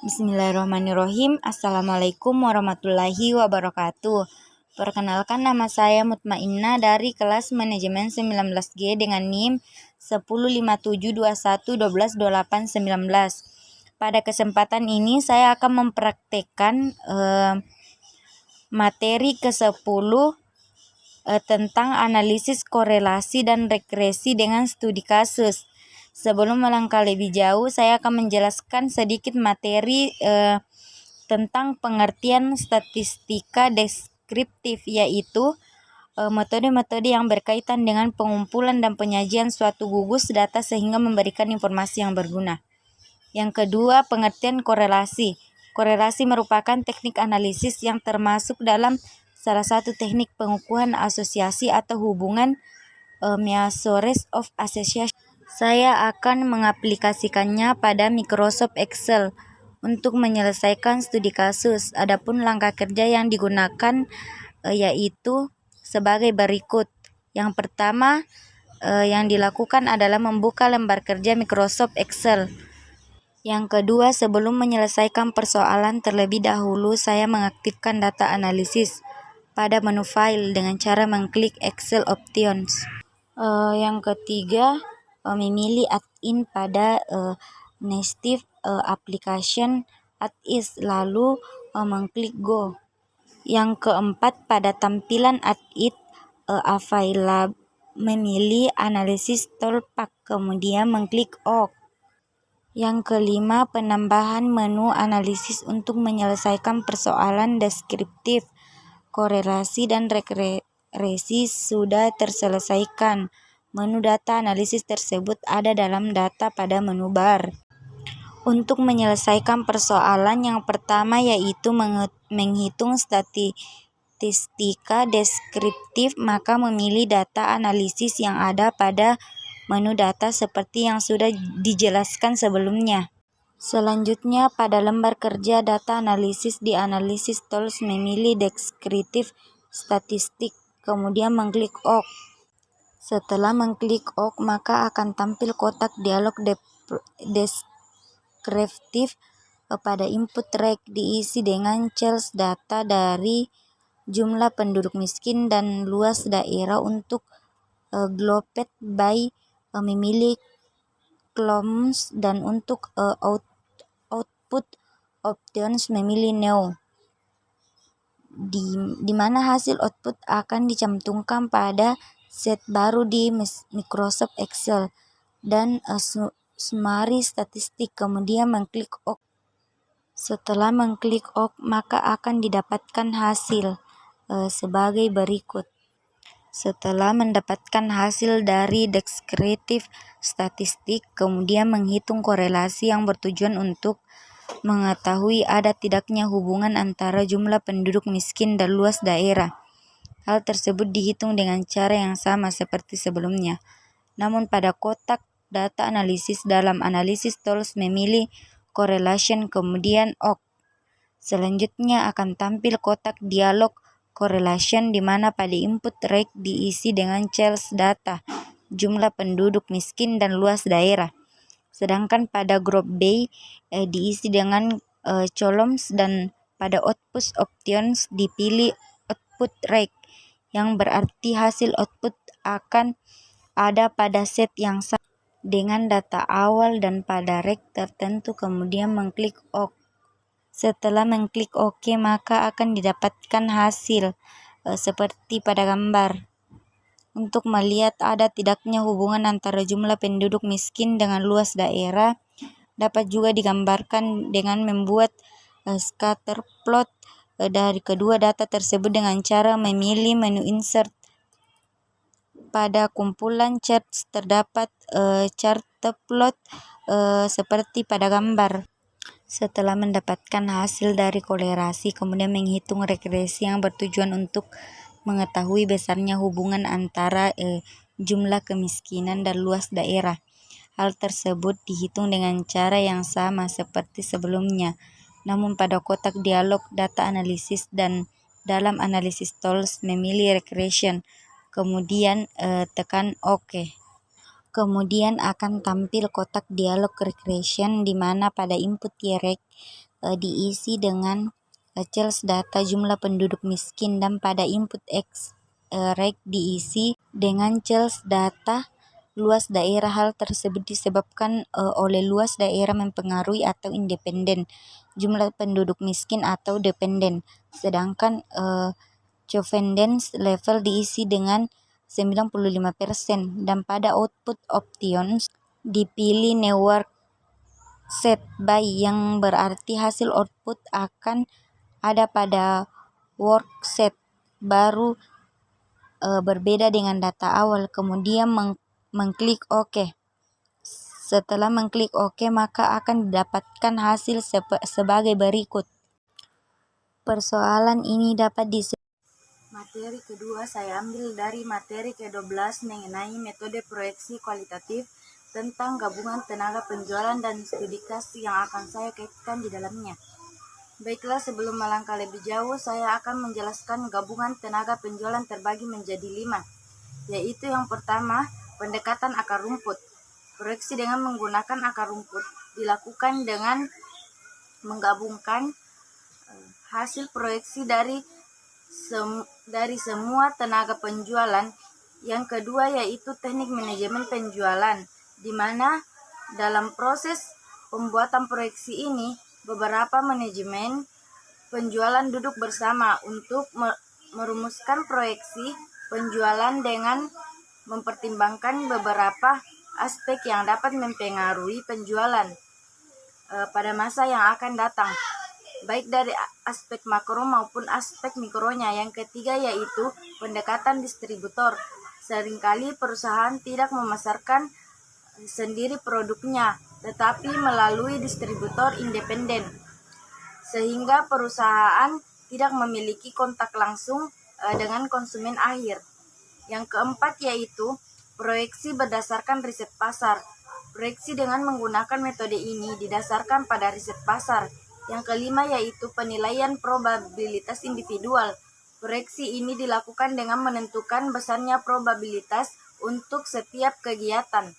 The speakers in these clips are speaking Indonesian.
Bismillahirrahmanirrahim. Assalamualaikum warahmatullahi wabarakatuh. Perkenalkan, nama saya Mutmainnah dari kelas manajemen 19G dengan NIM 105721122819. Pada kesempatan ini saya akan mempraktekkan materi ke-10 tentang analisis korelasi dan regresi dengan studi kasus. Sebelum melangkah lebih jauh, saya akan menjelaskan sedikit materi tentang pengertian statistika deskriptif, yaitu metode-metode yang berkaitan dengan pengumpulan dan penyajian suatu gugus data sehingga memberikan informasi yang berguna. Yang kedua, pengertian korelasi. Korelasi merupakan teknik analisis yang termasuk dalam salah satu teknik pengukuran asosiasi atau hubungan measures of association. Saya akan mengaplikasikannya pada Microsoft Excel untuk menyelesaikan studi kasus. Adapun langkah kerja yang digunakan yaitu sebagai berikut. Yang pertama yang dilakukan adalah membuka lembar kerja Microsoft Excel. Yang kedua, sebelum menyelesaikan persoalan terlebih dahulu, saya mengaktifkan data analisis pada menu file dengan cara mengklik Excel Options. Yang ketiga, memilih add-in pada native application add-ins, lalu mengklik Go. Yang keempat, pada tampilan add-in available memilih analisis toolpath, kemudian mengklik OK. Yang kelima, penambahan menu analisis untuk menyelesaikan persoalan deskriptif, korelasi, dan regresi sudah terselesaikan. Menu data analisis tersebut ada dalam data pada menu bar. Untuk menyelesaikan persoalan yang pertama, yaitu menghitung statistika deskriptif, maka memilih data analisis yang ada pada menu data seperti yang sudah dijelaskan sebelumnya. Selanjutnya, pada lembar kerja data analisis di Analysis Tools, memilih Descriptive Statistik, kemudian mengklik OK. Setelah mengklik OK, maka akan tampil kotak dialog deskriptif pada input reg diisi dengan cells data dari jumlah penduduk miskin dan luas daerah. Untuk grouped by memilih columns, dan untuk output options memilih no, di mana hasil output akan dicantumkan pada set baru di Microsoft Excel dan summary statistik, kemudian mengklik OK. Setelah mengklik OK, maka akan didapatkan hasil sebagai berikut. Setelah mendapatkan hasil dari deskriptif statistik, kemudian menghitung korelasi yang bertujuan untuk mengetahui ada tidaknya hubungan antara jumlah penduduk miskin dan luas daerah. Hal tersebut dihitung dengan cara yang sama seperti sebelumnya. Namun pada kotak data analisis dalam Analysis Tools, memilih Correlation, kemudian OK. Selanjutnya akan tampil kotak dialog Correlation, di mana pada input reg diisi dengan cells data jumlah penduduk miskin dan luas daerah. Sedangkan pada group by diisi dengan columns, dan pada output options dipilih output reg, yang berarti hasil output akan ada pada set yang sama dengan data awal dan pada reg tertentu, kemudian mengklik OK. Setelah mengklik OK, maka akan didapatkan hasil seperti pada gambar. Untuk melihat ada tidaknya hubungan antara jumlah penduduk miskin dengan luas daerah, dapat juga digambarkan dengan membuat scatter plot dari kedua data tersebut dengan cara memilih menu Insert. Pada kumpulan charts terdapat chart plot seperti pada gambar. Setelah mendapatkan hasil dari korelasi, kemudian menghitung regresi yang bertujuan untuk mengetahui besarnya hubungan antara jumlah kemiskinan dan luas daerah. Hal tersebut dihitung dengan cara yang sama seperti sebelumnya, namun pada kotak dialog data analisis dan dalam Analysis Tools memilih Regression, kemudian tekan OK. Kemudian akan tampil kotak dialog regression, di mana pada input reg diisi dengan CELS data jumlah penduduk miskin, dan pada input X reg diisi dengan CELS data luas daerah. Hal tersebut disebabkan oleh luas daerah mempengaruhi atau independen jumlah penduduk miskin atau dependen, sedangkan confidence level diisi dengan 95%, dan pada output options dipilih network set by, yang berarti hasil output akan ada pada work set baru berbeda dengan data awal. Kemudian mengklik OK. Setelah mengklik OK, maka akan didapatkan hasil sebagai berikut. Persoalan ini dapat materi kedua saya ambil dari materi ke-12 mengenai metode proyeksi kualitatif tentang gabungan tenaga penjualan dan studi kas yang akan saya kaitkan di dalamnya. Baiklah, sebelum melangkah lebih jauh, saya akan menjelaskan gabungan tenaga penjualan terbagi menjadi 5, yaitu yang pertama, pendekatan akar rumput. Proyeksi dengan menggunakan akar rumput dilakukan dengan menggabungkan hasil proyeksi dari semua tenaga penjualan. Yang kedua yaitu teknik manajemen penjualan, di mana dalam proses pembuatan proyeksi ini beberapa manajemen penjualan duduk bersama untuk merumuskan proyeksi penjualan dengan mempertimbangkan beberapa aspek yang dapat mempengaruhi penjualan pada masa yang akan datang, baik dari aspek makro maupun aspek mikronya. Yang ketiga yaitu pendekatan distributor. Seringkali perusahaan tidak memasarkan sendiri produknya, tetapi melalui distributor independen, sehingga perusahaan tidak memiliki kontak langsung dengan konsumen akhir. Yang keempat yaitu proyeksi berdasarkan riset pasar. Proyeksi dengan menggunakan metode ini didasarkan pada riset pasar. Yang kelima yaitu penilaian probabilitas individual. Proyeksi ini dilakukan dengan menentukan besarnya probabilitas untuk setiap kegiatan.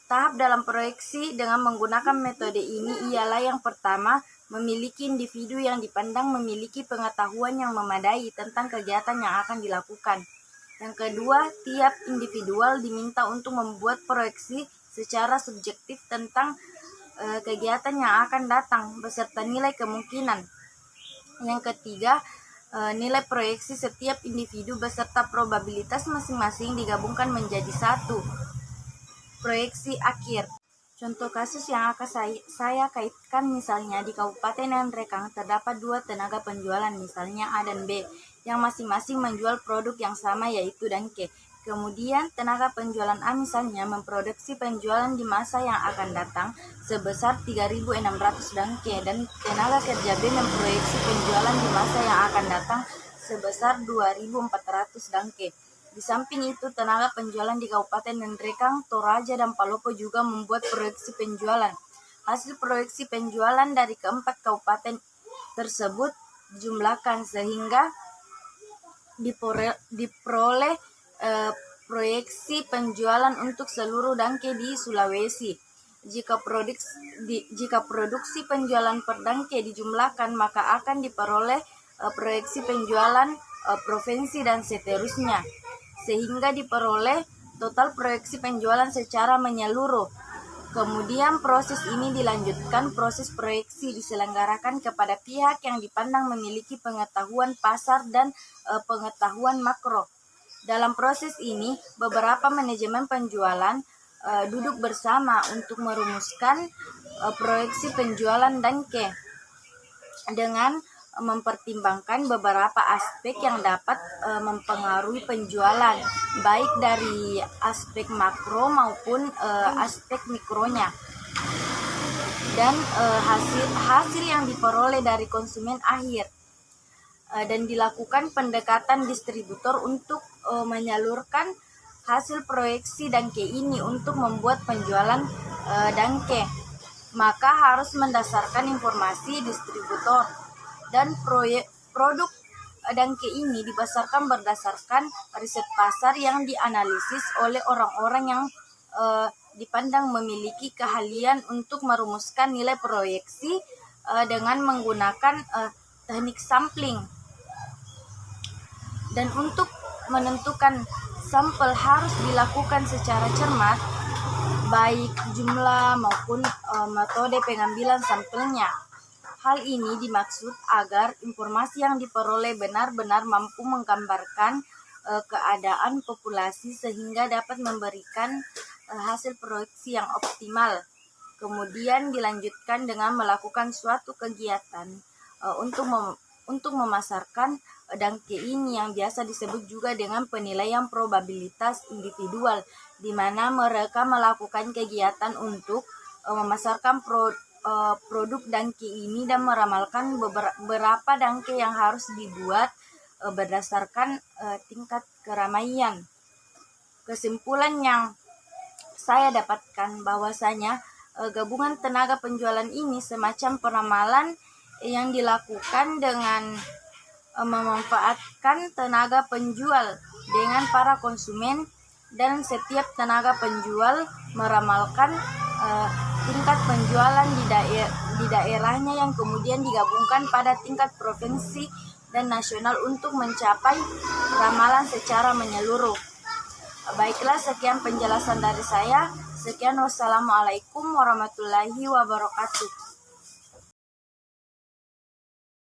Tahap dalam proyeksi dengan menggunakan metode ini ialah yang pertama, memiliki individu yang dipandang memiliki pengetahuan yang memadai tentang kegiatan yang akan dilakukan. Yang kedua, tiap individual diminta untuk membuat proyeksi secara subjektif tentang kegiatan yang akan datang beserta nilai kemungkinan. Yang ketiga, nilai proyeksi setiap individu beserta probabilitas masing-masing digabungkan menjadi satu proyeksi akhir. Contoh kasus yang akan saya kaitkan, misalnya di Kabupaten Nangrekang terdapat 2 tenaga penjualan, misalnya A dan B, yang masing-masing menjual produk yang sama yaitu dangke. Kemudian tenaga penjualan A misalnya memproduksi penjualan di masa yang akan datang sebesar 3.600 dangke, dan tenaga kerja B memproyeksi penjualan di masa yang akan datang sebesar 2.400 dangke. Di samping itu, tenaga penjualan di Kabupaten Nangrekang, Toraja, dan Palopo juga membuat proyeksi penjualan. Hasil proyeksi penjualan dari keempat kabupaten tersebut dijumlahkan sehingga diperoleh proyeksi penjualan untuk seluruh dangke di Sulawesi. Jika produksi penjualan per dangke dijumlahkan, maka akan diperoleh proyeksi penjualan provinsi dan seterusnya, sehingga diperoleh total proyeksi penjualan secara menyeluruh. Kemudian proses ini dilanjutkan, proses proyeksi diselenggarakan kepada pihak yang dipandang memiliki pengetahuan pasar dan pengetahuan makro. Dalam proses ini, beberapa manajemen penjualan duduk bersama untuk merumuskan proyeksi penjualan dangke dengan mempertimbangkan beberapa aspek yang dapat mempengaruhi penjualan, baik dari aspek makro maupun aspek mikronya, dan hasil yang diperoleh dari konsumen akhir. Dan dilakukan pendekatan distributor untuk menyalurkan hasil proyeksi dangke ini untuk membuat penjualan dangke. Maka harus mendasarkan informasi distributor, dan produk dangke ini berdasarkan riset pasar yang dianalisis oleh orang-orang yang dipandang memiliki keahlian untuk merumuskan nilai proyeksi dengan menggunakan teknik sampling. Dan untuk menentukan sampel harus dilakukan secara cermat, baik jumlah maupun metode pengambilan sampelnya. Hal ini dimaksud agar informasi yang diperoleh benar-benar mampu menggambarkan keadaan populasi sehingga dapat memberikan hasil proyeksi yang optimal. Kemudian dilanjutkan dengan melakukan suatu kegiatan untuk memasarkan dangke ini yang biasa disebut juga dengan penilaian probabilitas individual, di mana mereka melakukan kegiatan untuk memasarkan produk dangke ini dan meramalkan beberapa dangke yang harus dibuat berdasarkan tingkat keramaian. Kesimpulan yang saya dapatkan bahwasanya gabungan tenaga penjualan ini semacam peramalan yang dilakukan dengan memanfaatkan tenaga penjual dengan para konsumen, dan setiap tenaga penjual meramalkan tingkat penjualan di daerahnya yang kemudian digabungkan pada tingkat provinsi dan nasional untuk mencapai ramalan secara menyeluruh. Baiklah, sekian penjelasan dari saya. Sekian, wassalamualaikum warahmatullahi wabarakatuh.